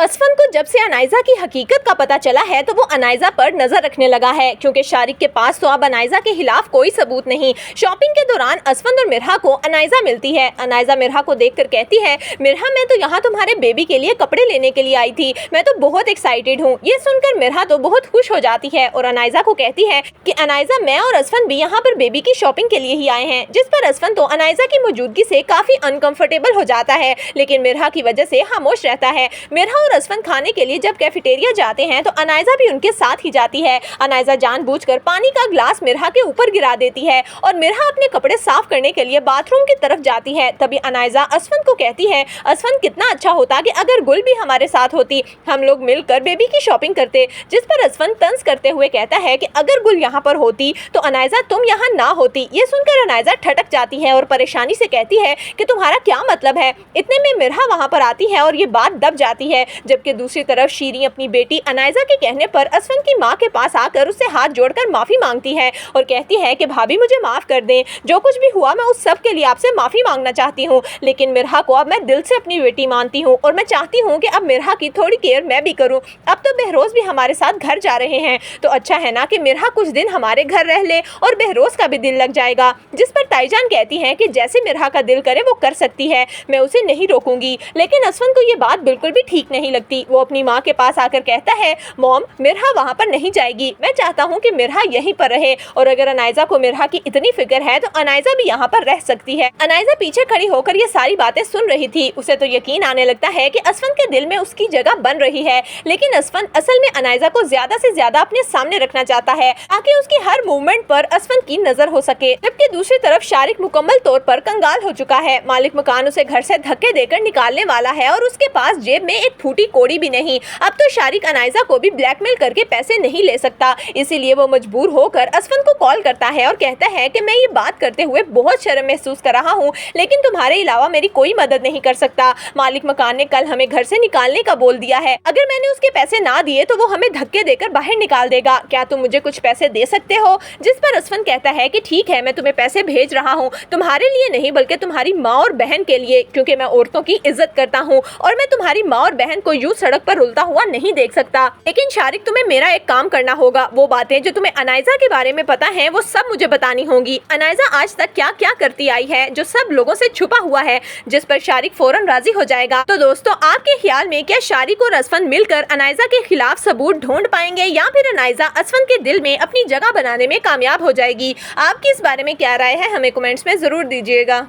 असफन को जब से अनाइजा की हकीकत का पता चला है तो वो अनाइजा पर नजर रखने लगा है, क्योंकि शारिक के पास तो अब अनाइजा के खिलाफ कोई सबूत नहीं। शॉपिंग के दौरान असफन और मिरहा को अनाइजा मिलती है। अनाइजा मिरहा को देखकर कहती है, मिरहा मैं तो यहाँ तुम्हारे बेबी के लिए कपड़े लेने के लिए आई थी, मैं तो बहुत एक्साइटेड हूँ। ये सुनकर मिरहा तो बहुत खुश हो जाती है और अनाइजा को कहती है कि अनाइजा मैं और असफन भी यहाँ पर बेबी की शॉपिंग के लिए ही आए हैं। जिस पर असफन तो अनाइजा की मौजूदगी से काफी अनकंफर्टेबल हो जाता है, लेकिन मिरहा की वजह से खामोश रहता है। मिरहा और असफन खाने के लिए जब कैफेटेरिया जाते हैं तो अनाइजा भी उनके साथ ही जाती है। अनाइजा जानबूझकर पानी का ग्लास मिरहा के ऊपर गिरा देती है और मिरहा अपने कपड़े साफ करने के लिए बाथरूम की तरफ जाती है। तभी अनाइजा असफन को कहती है, असफन कितना अच्छा होता कि अगर गुल भी हमारे साथ होती, हम लोग मिलकर बेबी की शॉपिंग करते। जिस पर असफन तंज करते हुए कहता है कि अगर गुल यहाँ पर होती तो अनाइजा तुम यहाँ ना होती। ये सुनकर अनाइजा ठटक जाती है और परेशानी से कहती है कि तुम्हारा क्या मतलब है। इतने में मिरहा वहाँ पर आती है और ये बात दब जाती है। जबकि दूसरी तरफ शीरी अपनी बेटी अनाइजा के कहने पर असफन की माँ के पास आकर उससे हाथ जोड़कर माफी मांगती है और कहती है कि भाभी मुझे माफ कर दें, जो कुछ भी हुआ मैं उस सब के लिए आपसे माफी मांगना चाहती हूँ। लेकिन मिरहा को अब मैं दिल से अपनी बेटी मानती हूँ और मैं चाहती हूँ कि अब मिरहा की थोड़ी केयर मैं भी करूँ। अब तो बहरोज भी हमारे साथ घर जा रहे हैं तो अच्छा है ना कि मिरहा कुछ दिन हमारे घर रह ले और बहरोज का भी दिल लग जाएगा। जिस पर ताईजान कहती है कि जैसे मिरहा का दिल करे वो कर सकती है, मैं उसे नहीं रोकूंगी। लेकिन असफन को ये बात बिल्कुल भी ठीक नहीं लगती। वो अपनी माँ के पास आकर कहता है, मॉम मिरहा वहाँ पर नहीं जाएगी, मैं चाहता हूँ कि मिरहा यहीं पर रहे और अगर अनाइजा को मिरहा की इतनी फिक्र है तो अनाइजा भी यहाँ पर रह सकती है। अनाइजा पीछे खड़ी होकर ये सारी बातें सुन रही थी। उसे तो यकीन आने लगता है कि असफन के दिल में उसकी जगह बन रही है, लेकिन असफन असल में अनाइजा को ज्यादा से ज्यादा अपने सामने रखना चाहता है ताकि उसकी हर मूवमेंट पर असफन की नजर हो सके। जबकि दूसरी तरफ शारिक मुकम्मल तौर पर कंगाल हो चुका है। मालिक मकान उसे घर से धक्के देकर निकालने वाला है और उसके पास जेब में एक फूटी कोड़ी भी नहीं। अब तो शारिक अनाइजा को भी ब्लैकमेल करके पैसे नहीं ले सकता, इसीलिए वो मजबूर होकर असफन को कॉल करता है और कहता है कि मैं ये बात करते हुए बहुत शर्म महसूस कर रहा हूँ, लेकिन तुम्हारे अलावा मेरी कोई मदद नहीं कर सकता। मालिक मकान ने कल हमें घर से निकालने का बोल दिया है, अगर मैंने उसके पैसे ना दिए तो वो हमें धक्के देकर बाहर निकाल देगा, क्या तुम मुझे कुछ पैसे दे सकते हो। जिस पर असफन कहता है कि ठीक है मैं तुम्हें पैसे भेज रहा हूँ, तुम्हारे लिए नहीं बल्कि तुम्हारी माँ और बहन के लिए, क्योंकि मैं औरतों की इज्जत करता हूँ और मैं तुम्हारी माँ और बहन को यूं सड़क पर रुलता हुआ नहीं देख सकता। लेकिन शारिक तुम्हें मेरा एक काम करना होगा, वो बातें जो तुम्हें अनाइजा के बारे में पता है वो सब मुझे बतानी होंगी। अनाइजा आज तक क्या क्या करती आई है जो सब लोगों से छुपा हुआ है। जिस पर शारिक फौरन राजी हो जाएगा। तो दोस्तों आपके ख्याल में क्या शारिक और असफन मिलकर अनाइजा के खिलाफ सबूत ढूंढ पाएंगे या फिर अनाइजा असफन के दिल में अपनी जगह बनाने में कामयाब हो जाएगी? आपकी इस बारे में क्या राय है हमें कमेंट्स में जरूर दीजिएगा।